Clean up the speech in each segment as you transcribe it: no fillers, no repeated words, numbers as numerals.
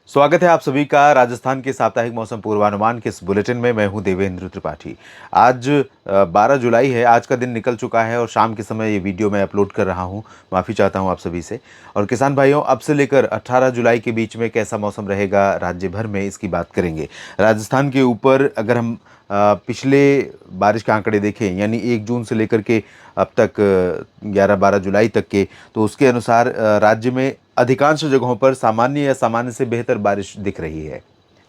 स्वागत है आप सभी का राजस्थान के साप्ताहिक मौसम पूर्वानुमान के इस बुलेटिन में। मैं हूं देवेंद्र त्रिपाठी। आज 12 जुलाई है। आज का दिन निकल चुका है और शाम के समय ये वीडियो मैं अपलोड कर रहा हूं। माफ़ी चाहता हूं आप सभी से। और किसान भाइयों, अब से लेकर 18 जुलाई के बीच में कैसा मौसम रहेगा राज्य भर में, इसकी बात करेंगे। राजस्थान के ऊपर अगर हम पिछले बारिश के आंकड़े देखें, यानी 1 जून से लेकर के अब तक 11-12 जुलाई तक के, तो उसके अनुसार राज्य में अधिकांश जगहों पर सामान्य या सामान्य से बेहतर बारिश दिख रही है।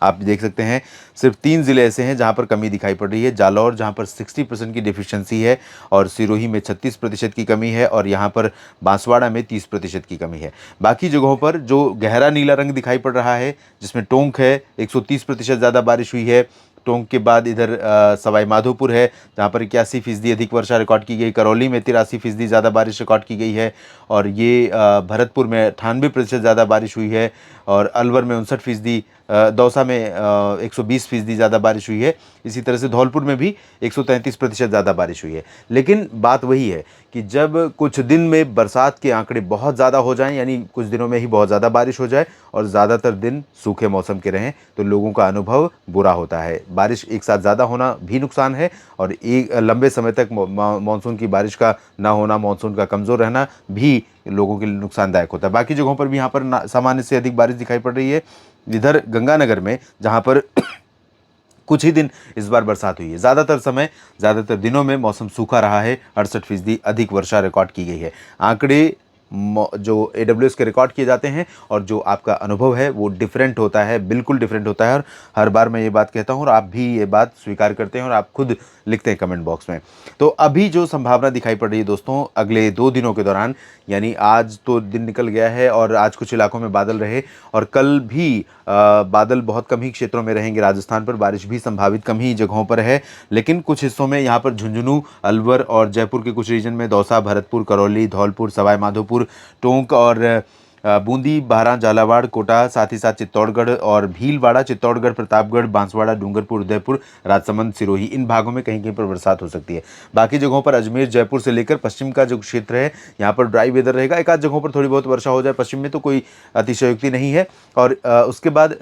आप देख सकते हैं सिर्फ 3 ज़िले ऐसे हैं जहां पर कमी दिखाई पड़ रही है। जालौर जहां पर 60% की डिफिशिएंसी है, और सिरोही में 36% की कमी है, और यहां पर बांसवाड़ा में 30% की कमी है। बाकी जगहों पर जो गहरा नीला रंग दिखाई पड़ रहा है, जिसमें टोंक है, 130% ज़्यादा बारिश हुई है। टोंक के बाद इधर सवाई माधोपुर है, जहाँ पर 81% अधिक वर्षा रिकॉर्ड की गई। करौली में 83% ज़्यादा बारिश रिकॉर्ड की गई है, और ये भरतपुर में 98% ज़्यादा बारिश हुई है, और अलवर में 59%, दौसा में 120% ज़्यादा बारिश हुई है। इसी तरह से धौलपुर में भी 133% ज़्यादा बारिश हुई है। लेकिन बात वही है कि जब कुछ दिन में बरसात के आंकड़े बहुत ज़्यादा हो जाएं, यानी कुछ दिनों में ही बहुत ज़्यादा बारिश हो जाए और ज़्यादातर दिन सूखे मौसम के रहें, तो लोगों का अनुभव बुरा होता है। बारिश एक साथ ज़्यादा होना भी नुकसान है, और एक लंबे समय तक मानसून की बारिश का ना होना, मानसून का कमज़ोर रहना भी लोगों के लिए नुकसानदायक होता है। बाकी जगहों पर भी यहाँ पर सामान्य से अधिक बारिश दिखाई पड़ रही है। इधर गंगानगर में, जहाँ पर कुछ ही दिन इस बार बरसात हुई है, ज़्यादातर दिनों में मौसम सूखा रहा है। 68% अधिक वर्षा रिकॉर्ड की गई है। आंकड़े जो AWS के रिकॉर्ड किए जाते हैं, और जो आपका अनुभव है वो डिफरेंट होता है, बिल्कुल डिफरेंट होता है। और हर बार मैं ये बात कहता हूँ, और आप भी ये बात स्वीकार करते हैं, और आप खुद लिखते हैं कमेंट बॉक्स में। तो अभी जो संभावना दिखाई पड़ रही है दोस्तों, अगले 2 दिनों के दौरान, यानी आज तो दिन निकल गया है और आज कुछ इलाकों में बादल रहे, और कल भी बादल बहुत कम ही क्षेत्रों में रहेंगे। राजस्थान पर बारिश भी संभावित कम ही जगहों पर है, लेकिन कुछ हिस्सों में, यहाँ पर झुंझुनू, अलवर और जयपुर के कुछ रीजन में, दौसा, भरतपुर, करौली, धौलपुर, सवाई माधोपुर, टोंक और बूंदी, बारां, झालावाड़, कोटा, साथ ही साथ चित्तौड़गढ़ और भीलवाड़ा, चित्तौड़गढ़, प्रतापगढ़, बांसवाड़ा, डूंगरपुर, उदयपुर, राजसमंद, सिरोही, इन भागों में कहीं कहीं पर बरसात हो सकती है। बाकी जगहों पर अजमेर, जयपुर से लेकर पश्चिम का जो क्षेत्र है, यहाँ पर ड्राई वेदर रहेगा। एक आध जगहों पर थोड़ी बहुत वर्षा हो जाए पश्चिम में, तो कोई अतिशयोक्ति नहीं है। और उसके बाद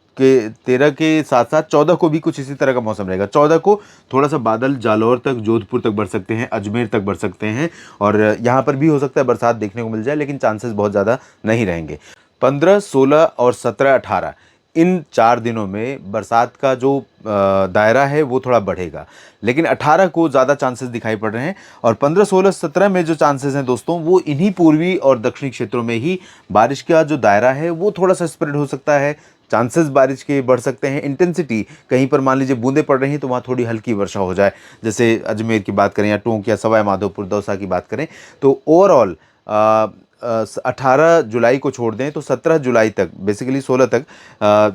13 के साथ साथ 14 को भी कुछ इसी तरह का मौसम रहेगा। 14 को थोड़ा सा बादल जालौर तक, जोधपुर तक बढ़ सकते हैं, अजमेर तक बढ़ सकते हैं, और यहाँ पर भी हो सकता है बरसात देखने को मिल जाए, लेकिन चांसेस बहुत ज़्यादा नहीं रहेंगे। 15, 16 और 17, 18 इन 4 दिनों में बरसात का जो दायरा है वो थोड़ा बढ़ेगा, लेकिन 18 को ज़्यादा चांसेस दिखाई पड़ रहे हैं। और 15, 16, 17 में जो चांसेस हैं दोस्तों, वो इन्हीं पूर्वी और दक्षिणी क्षेत्रों में ही बारिश का जो दायरा है वो थोड़ा सा स्प्रेड हो सकता है। चांसेस बारिश के बढ़ सकते हैं। इंटेंसिटी, कहीं पर मान लीजिए बूंदें पड़ रही हैं तो वहाँ थोड़ी हल्की वर्षा हो जाए, जैसे अजमेर की बात करें, या टोंक या सवाई माधोपुर, दौसा की बात करें, तो ओवरऑल 18 जुलाई को छोड़ दें तो 17 जुलाई तक, बेसिकली 16 तक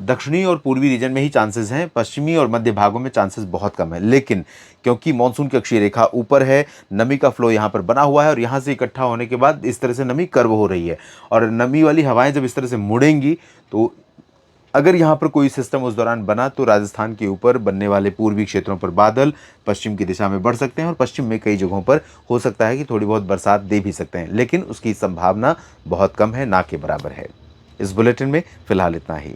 दक्षिणी और पूर्वी रीजन में ही चांसेस हैं। पश्चिमी और मध्य भागों में चांसेस बहुत कम है। लेकिन क्योंकि मानसून की अक्षीय रेखा ऊपर है, नमी का फ्लो यहाँ पर बना हुआ है, और यहाँ से इकट्ठा होने के बाद इस तरह से नमी कर्व हो रही है, और नमी वाली हवाएं जब इस तरह से मुड़ेंगी, तो अगर यहाँ पर कोई सिस्टम उस दौरान बना, तो राजस्थान के ऊपर बनने वाले पूर्वी क्षेत्रों पर बादल पश्चिम की दिशा में बढ़ सकते हैं, और पश्चिम में कई जगहों पर हो सकता है कि थोड़ी बहुत बरसात दे भी सकते हैं, लेकिन उसकी संभावना बहुत कम है, ना के बराबर है। इस बुलेटिन में फिलहाल इतना ही।